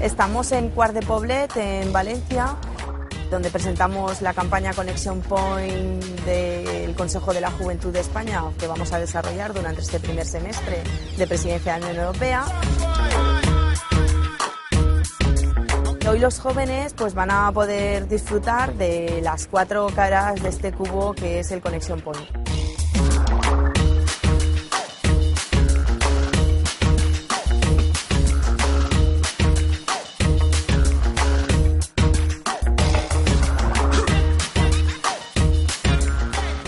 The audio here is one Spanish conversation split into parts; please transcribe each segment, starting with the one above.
Estamos en Quart de Poblet, en Valencia, donde presentamos la campaña Connection Point del Consejo de la Juventud de España, que vamos a desarrollar durante este primer semestre de presidencia de la Unión Europea. Hoy los jóvenes pues, van a poder disfrutar de las 4 caras de este cubo que es el Connection Point.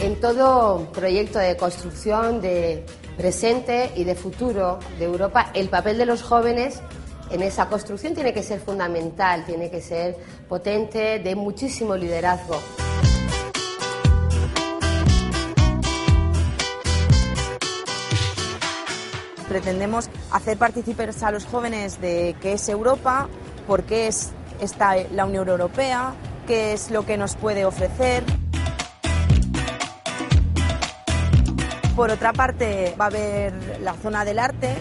En todo proyecto de construcción de presente y de futuro de Europa, el papel de los jóvenes en esa construcción tiene que ser fundamental, tiene que ser potente, de muchísimo liderazgo. Pretendemos hacer partícipes a los jóvenes de qué es Europa, por qué está la Unión Europea, qué es lo que nos puede ofrecer. Por otra parte, va a haber la zona del arte.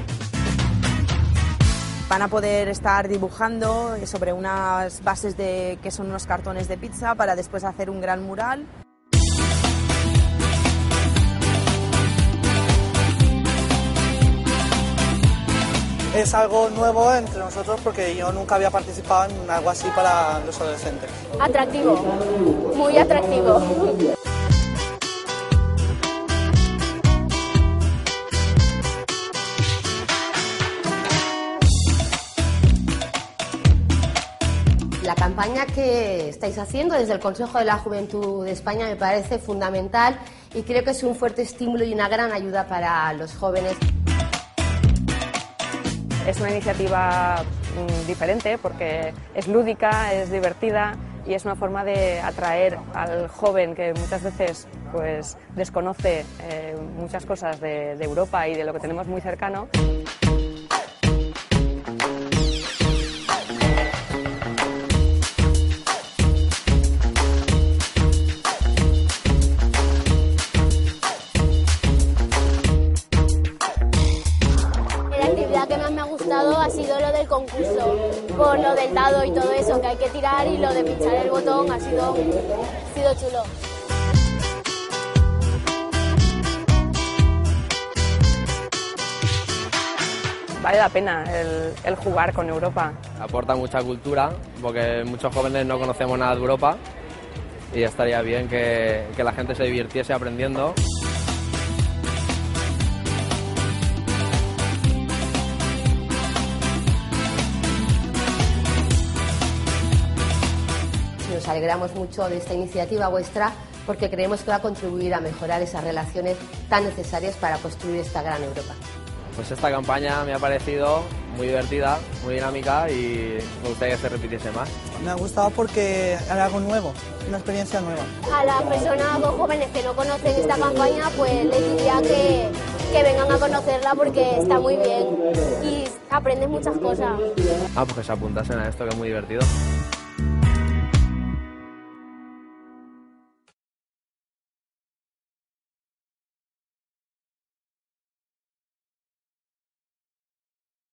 Van a poder estar dibujando sobre unas bases que son unos cartones de pizza para después hacer un gran mural. Es algo nuevo entre nosotros porque yo nunca había participado en algo así para los adolescentes. Atractivo, muy atractivo. La campaña que estáis haciendo desde el Consejo de la Juventud de España me parece fundamental y creo que es un fuerte estímulo y una gran ayuda para los jóvenes. Es una iniciativa diferente porque es lúdica, es divertida y es una forma de atraer al joven que muchas veces pues, desconoce muchas cosas de Europa y de lo que tenemos muy cercano. La que más me ha gustado ha sido lo del concurso, por lo del dado y todo eso que hay que tirar y lo de pinchar el botón ha sido chulo. Vale la pena el jugar con Europa. Aporta mucha cultura porque muchos jóvenes no conocemos nada de Europa y estaría bien que la gente se divirtiese aprendiendo. Nos alegramos mucho de esta iniciativa vuestra porque creemos que va a contribuir a mejorar esas relaciones tan necesarias para construir esta gran Europa. Pues esta campaña me ha parecido muy divertida, muy dinámica y me gustaría que se repitiese más. Me ha gustado porque era algo nuevo, una experiencia nueva. A las personas o jóvenes que no conocen esta campaña, pues les diría que vengan a conocerla porque está muy bien y aprendes muchas cosas. Pues que se apuntasen a esto que es muy divertido.